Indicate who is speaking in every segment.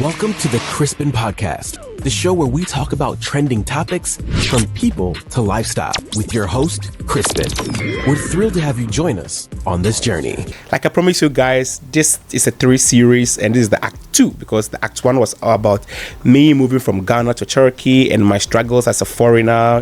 Speaker 1: Welcome to the Crispin podcast, the show where we talk about trending topics from people to lifestyle with your host, Crispin. We're thrilled to have you join us on this journey.
Speaker 2: Like I promised you guys, this is a 3 series and this is the Act 2 because the Act 1 was all about me moving from Ghana to Turkey and my struggles as a foreigner,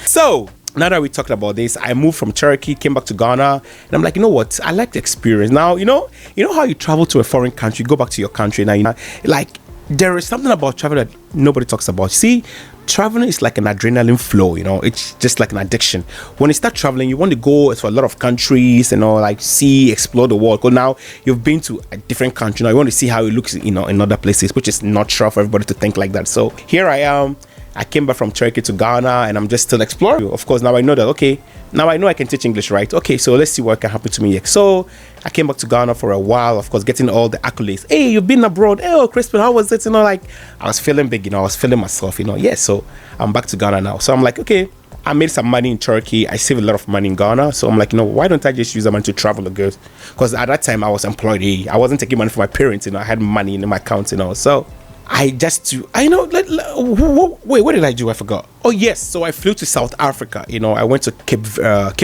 Speaker 2: So now that we talked about this, I moved from Turkey, came back to Ghana, and I'm like, you know what? I like the experience. Now, you know how you travel to a foreign country, go back to your country. Now, like there is something about travel that nobody talks about. See, traveling is like an adrenaline flow. It's just like an addiction. When you start traveling, you want to go to a lot of countries, like see, explore the world. Because now you've been to a different country. Now you want to see how it looks, in other places, which is not sure for everybody to think like that. So here I am. I came back from Turkey to Ghana and I'm just still exploring. Of course, now I know that, now I know I can teach English, right? Okay, so let's see what can happen to me here. So I came back to Ghana for a while, of course, getting all the accolades. Hey, you've been abroad. Oh, Crispin, how was it? I was feeling big, I was feeling myself, Yeah, so I'm back to Ghana now. So I'm like, okay, I made some money in Turkey. I saved a lot of money in Ghana. So I'm like, why don't I just use that money to travel a good? Because at that time I was employed. I wasn't taking money from my parents, I had money in my account, So wait, what did I do? I forgot. Oh yes, so I flew to South Africa. I went to Cape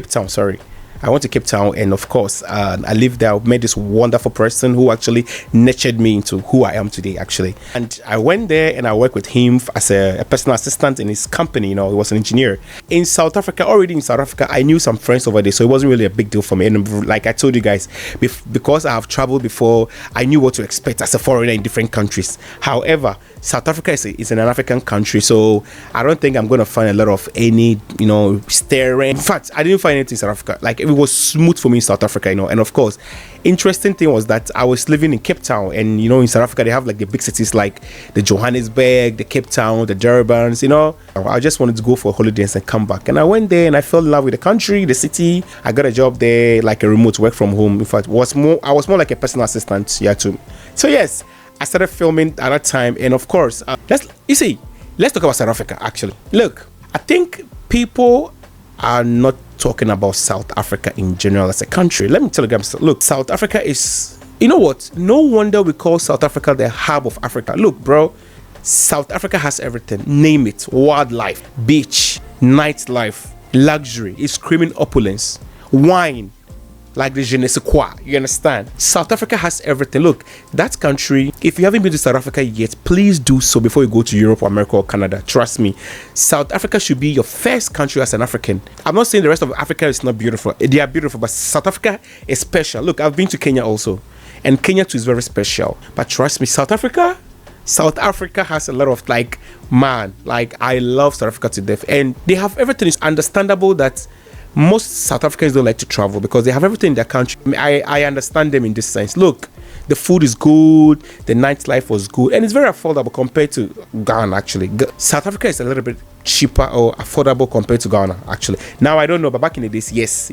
Speaker 2: Town. Sorry, I went to Cape Town, and of course, I lived there. I met this wonderful person who actually nurtured me into who I am today. Actually, and I went there and I worked with him as a personal assistant in his company. He was an engineer in South Africa. Already in South Africa, I knew some friends over there, so it wasn't really a big deal for me. And like I told you guys, because I have traveled before, I knew what to expect as a foreigner in different countries. However, South Africa is an African country, so I don't think I'm going to find a lot of any, staring. In fact, I didn't find anything in South Africa. Like, it was smooth for me in South Africa, And of course, interesting thing was that I was living in Cape Town, and, in South Africa, they have like the big cities like the Johannesburg, the Cape Town, the Durbans, I just wanted to go for holidays and come back. And I went there and I fell in love with the country, the city. I got a job there, like a remote work from home. In fact, I was more like a personal assistant, too. So, yes, I started filming at that time, and of course, let's talk about South Africa. Actually, look, I think people are not talking about South Africa in general as a country. Let me tell you guys, look, South Africa is, what? No wonder we call South Africa the hub of Africa. Look, bro, South Africa has everything. Name it: wildlife, beach, nightlife, luxury. It's screaming opulence, wine. Like the je ne sais quoi, you understand? South Africa has everything. Look, that country, if you haven't been to South Africa yet, please do so before you go to Europe or America or Canada. Trust me. South Africa should be your first country as an African. I'm not saying the rest of Africa is not beautiful. They are beautiful, but South Africa is special. Look, I've been to Kenya also, and Kenya too is very special. But trust me, South Africa has a lot of I love South Africa to death, and they have everything. It's understandable that most South Africans don't like to travel because they have everything in their country. I understand them in this sense. Look, the food is good, the nightlife was good, and it's very affordable compared to Ghana, actually. South Africa is a little bit cheaper or affordable compared to Ghana, actually. Now, I don't know, but back in the days, yes,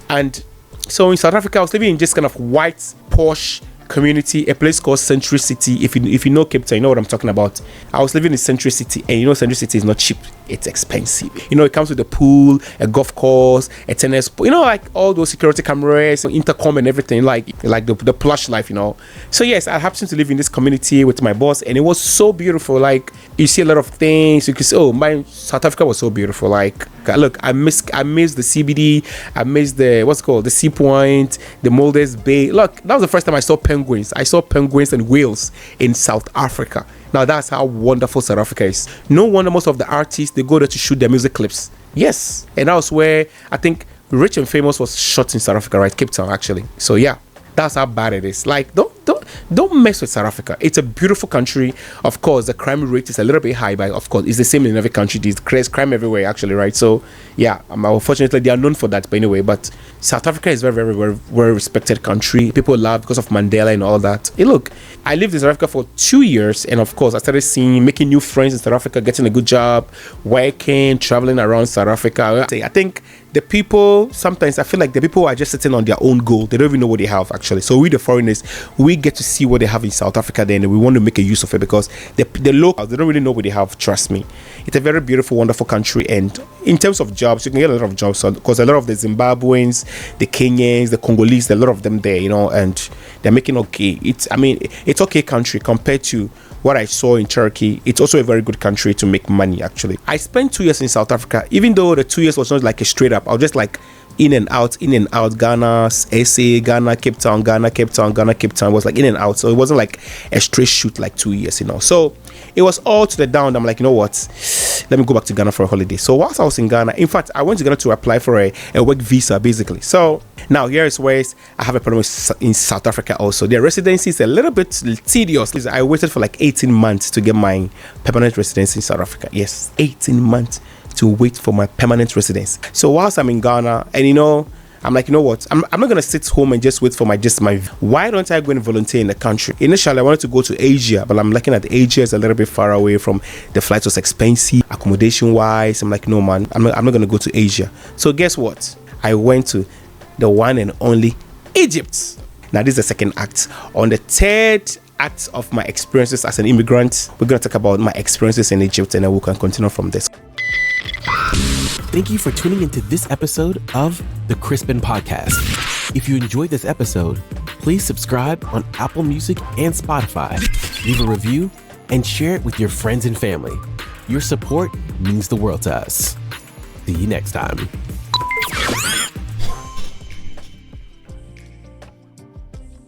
Speaker 2: And so in South Africa, I was living in just kind of white, posh community, a place called Century City. If you know Cape Town, you know what I'm talking about. I was living in Century City, and Century City is not cheap, it's expensive. It comes with a pool, a golf course, a tennis pool, like all those security cameras, intercom and everything, like the plush life, So yes, I happened to live in this community with my boss, and it was so beautiful. Like, you see a lot of things, you can say, oh, my South Africa was so beautiful. Like, look, I miss the CBD, I miss the Sea Point, the Mulder's Bay. Look, that was the first time I saw penguins. I saw penguins and whales in South Africa. Now that's how wonderful South Africa is. No wonder most of the artists, they go there to shoot their music clips. Yes, and that was where I think Rich and Famous was shot in South Africa, right? Cape Town, actually. So yeah, that's how bad it is. Like, don't mess with South Africa. It's a beautiful country. Of course, the crime rate is a little bit high, but of course, it's the same in every country. There's crime everywhere, actually, right? So yeah, unfortunately, they are known for that. But anyway, but South Africa is very, very, very, very respected country. People love because of Mandela and all that. Hey, look, I lived in South Africa for 2 years, and of course, I started making new friends in South Africa, getting a good job, working, traveling around South Africa. I think the people, sometimes I feel like the people are just sitting on their own goal. They don't even know what they have actually. So we, the foreigners, we get to see what they have in South Africa then, and we want to make a use of it because the locals, they don't really know what they have. Trust me. It's a very beautiful, wonderful country. And in terms of jobs, you can get a lot of jobs because a lot of the Zimbabweans, the Kenyans, the Congolese, there are a lot of them there, and they're making okay. It's okay country compared to what I saw in Turkey. It's also a very good country to make money actually. I spent 2 years in South Africa, even though the 2 years was not like a straight up. I was just like in and out, Ghana, SA, Ghana, Cape Town, Ghana, Cape Town, Ghana, Cape Town. It was like in and out. So it wasn't like a straight shoot like 2 years, So it was all to the down. I'm like, you know what? Let me go back to Ghana for a holiday. So whilst I was in Ghana, in fact, I went to Ghana to apply for a work visa basically. So now here is where I have a problem in South Africa also. Their residency is a little bit tedious. I waited for like 18 months to get my permanent residency in South Africa. Yes, 18 months to wait for my permanent residence. So whilst I'm in Ghana, and I'm like, you know what? I'm not gonna sit home and just wait for my. Why don't I go and volunteer in the country? Initially, I wanted to go to Asia, but I'm looking at Asia is a little bit far away from the flight was expensive, accommodation wise. I'm like, no man, I'm not gonna go to Asia. So guess what? I went to the one and only Egypt. Now this is the second act. On the third act of my experiences as an immigrant, we're gonna talk about my experiences in Egypt, and then we can continue from this.
Speaker 1: Thank you for tuning into this episode of the Crispin Podcast. If you enjoyed this episode, please subscribe on Apple Music and Spotify, leave a review, and share it with your friends and family. Your support means the world to us. See you next time.